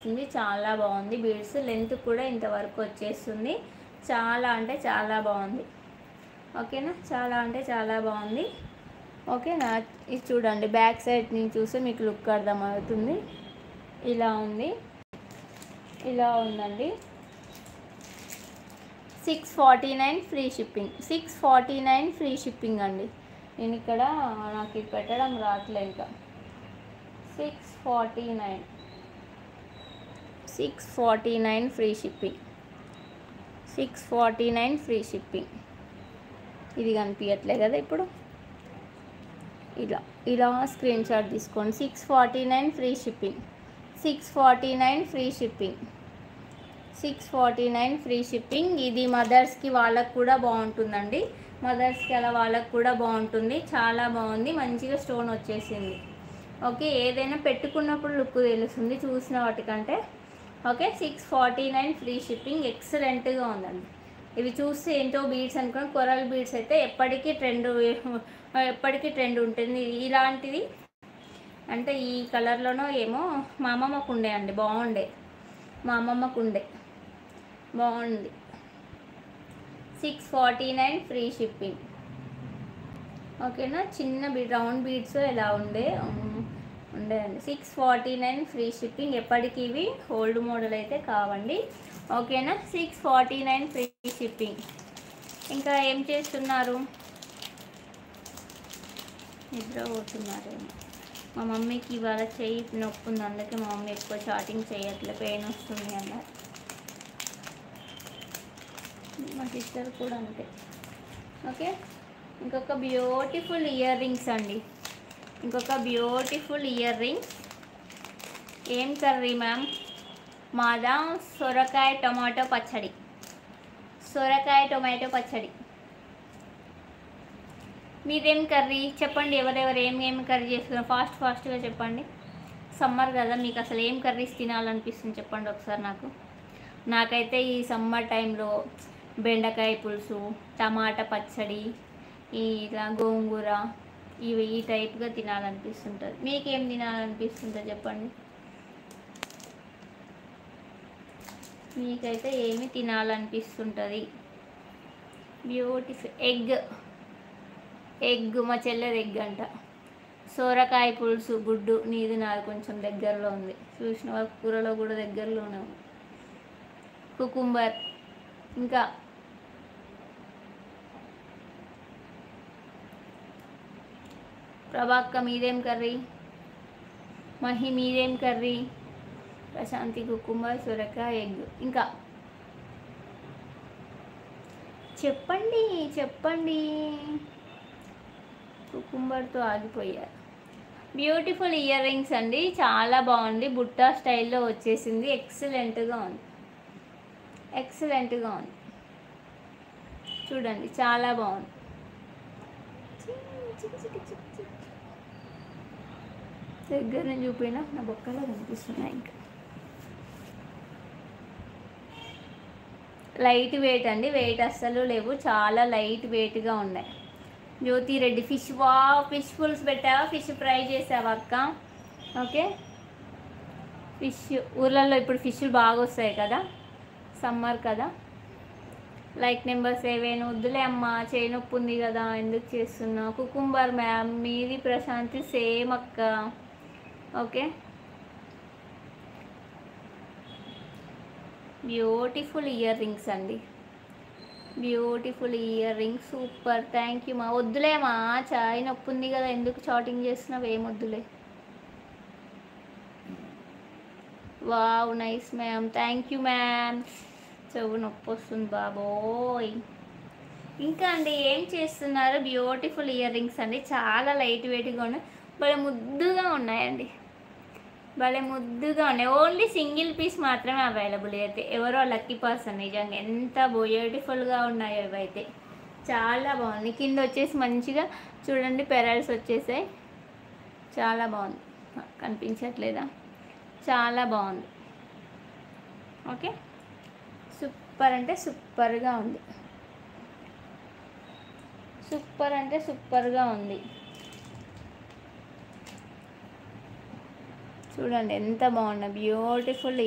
వచ్చేస్తుంది, చాలా బాగుంది. బీడ్స్ లెంత్ కూడా ఇంతవరకు వచ్చేస్తుంది, చాలా అంటే చాలా బాగుంది. ఓకేనా, చాలా అంటే చాలా బాగుంది. ఓకేనా, ఇది చూడండి బ్యాక్ సైడ్ నుంచి చూస్తే మీకు లుక్ అర్థమవుతుంది. ఇలా ఉంది, ఇలా ఉందండి. 649 ఫ్రీ షిప్పింగ్, 649 ఫ్రీ షిప్పింగ్ అండి. నేను ఇక్కడ నాకు ఇది పెట్టడం రావట్లే ఇంకా. 649 ఫ్రీ షిప్పింగ్, 649 ఫ్రీ షిప్పింగ్. ఇది కనిపించట్లే కదా ఇప్పుడు. ఇలా స్క్రీన్ షాట్ తీసుకోండి. 649 free shipping, 649 free shipping, 649 free shipping. ఇది మదర్స్కి వాళ్ళకు కూడా బాగుంటుందండి. మదర్స్కి అలా వాళ్ళకు కూడా బాగుంటుంది. చాలా బాగుంది, మంచిగా స్టోన్ వచ్చేసింది. ఓకే, ఏదైనా పెట్టుకున్నప్పుడు లుక్ తెలుస్తుంది చూసిన వాటికంటే. Okay, 649 free shipping. ఎక్సలెంట్గా ఉందండి. ఇవి చూస్తే ఏంటో బీడ్స్ అనుకోండి, కొరల్ బీడ్స్ అయితే ఎప్పటికీ ట్రెండ్ ఉంటుంది. ఇలాంటిది అంటే ఈ కలర్లోనో ఏమో మా అమ్మమ్మకు ఉండే అండి, బాగుండే. మా అమ్మమ్మకు ఉండే, బాగుంది. 649 ఫ్రీ షిప్పింగ్. ఓకేనా, చిన్న రౌండ్ బీడ్స్ ఎలా ఉండేయండి. 649 ఫ్రీ షిప్పింగ్. ఎప్పటికీ ఇవి ఓల్డ్ మోడల్ అయితే కావండి. ఓకేనా, 649 ఫ్రీ షిప్పింగ్. ఇంకా ఏం చేస్తున్నారు? నిద్ర పోతున్నారేమో. మా మమ్మీకి ఇవాళ చెయ్యి నొప్పి ఉంది, అందుకే మా మమ్మీ ఎక్కువ చాటింగ్ చేయట్లే, పెయిన్ వస్తుంది అన్నారు. మా సిస్టర్ కూడా అంతే. ఓకే, ఇంకొక బ్యూటిఫుల్ ఇయర్ రింగ్స్ అండి, ఇంకొక బ్యూటిఫుల్ ఇయర్ రింగ్స్. ఏం కర్రీ మ్యామ్? మాదా సొరకాయ టమాటో పచ్చడి, సొరకాయ టొమాటో పచ్చడి. మీదేం కర్రీ చెప్పండి, ఎవరెవరు ఏం కర్రీ చేస్తున్నారు? ఫాస్ట్గా చెప్పండి. సమ్మర్ కదా, మీకు అసలు ఏం కర్రీస్ తినాలనిపిస్తుంది చెప్పండి ఒకసారి నాకు. నాకైతే ఈ సమ్మర్ టైంలో బెండకాయ పులుసు, టమాటా పచ్చడి, ఇలా గోంగూర, ఈ టైప్గా తినాలనిపిస్తుంటుంది. మీకేం తినాలనిపిస్తుందో చెప్పండి. మీకైతే ఏమి తినాలనిపిస్తుంటుంది? బ్యూటిఫుల్ ఎగ్ మా చెల్లెది ఎగ్ అంట. సోరకాయ పులుసు, గుడ్డు. నీది నాది కొంచెం దగ్గరలో ఉంది, చూసిన వాళ్ళ కూరలో కూడా దగ్గరలోనే ఉంది. కుకుంబర్. ఇంకా ప్రభాక్క మీదేం కర్రీ? మహి మీదేం కర్రీ? ప్రశాంతి కుకుంబర్, సొరకాయ, ఎగ్. ఇంకా చెప్పండి. కుకుంబర్తో ఆగిపోయారు. బ్యూటిఫుల్ ఇయర్ రింగ్స్ అండి, చాలా బాగుంది. బుట్టా స్టైల్లో వచ్చేసింది. ఎక్సలెంట్గా ఉంది, చూడండి చాలా బాగుంది. దగ్గర నుంచి చూపినా నా బొక్కలో కనిపిస్తున్నాయి. ఇంకా లైట్ వెయిట్ అండి, వెయిట్ అస్సలు లేవు, చాలా లైట్ వెయిట్గా ఉన్నాయి. జ్యోతి రెడ్డి ఫిష్ పులుసు పెట్టావా? ఫిష్ ఫ్రై చేసావా అక్క? ఓకే, ఫిష్ ఊర్లలో ఇప్పుడు ఫిష్లు బాగా వస్తాయి కదా, సమ్మర్ కదా. Like number 7. వద్దులే అమ్మ, చేయి నొప్పి ఉంది కదా, ఎందుకు చేస్తున్నా? Cucumber ma'am. మీది ప్రశాంతి సేమ్ అక్క. ఓకే, బ్యూటిఫుల్ ఇయర్ రింగ్స్ అండి, beautiful earrings, super. Thank you మా. వద్దులేమా, చాయ్ నొప్పి ఉంది కదా, ఎందుకు చాటింగ్ చేస్తున్నావు? ఏమొద్దులే. Wow, nice ma'am, thank you ma'am. చెవు నొప్పి వస్తుంది బాబోయ్. ఇంకా అండి ఏం చేస్తున్నారు? బ్యూటిఫుల్ ఇయర్ రింగ్స్ అండి, చాలా లైట్ వెయిట్గా ఉన్నాయి, భలే ముద్దుగా ఉన్నాయండి, భలే ముద్దుగా ఉన్నాయి. ఓన్లీ సింగిల్ పీస్ మాత్రమే అవైలబుల్ అయితే. ఎవరో లక్కీ పర్సన్. నిజంగా ఎంత బ్యూటిఫుల్గా ఉన్నాయో ఇవైతే, చాలా బాగుంది. కింద వచ్చేసి మంచిగా చూడండి పెరల్స్ వచ్చేసాయి, చాలా బాగుంది. కనిపించట్లేదా? చాలా బాగుంది. ఓకే, సూపర్ అంటే సూపర్గా ఉంది, సూపర్ అంటే సూపర్గా ఉంది. చూడండి ఎంత బాగున్నా, బ్యూటిఫుల్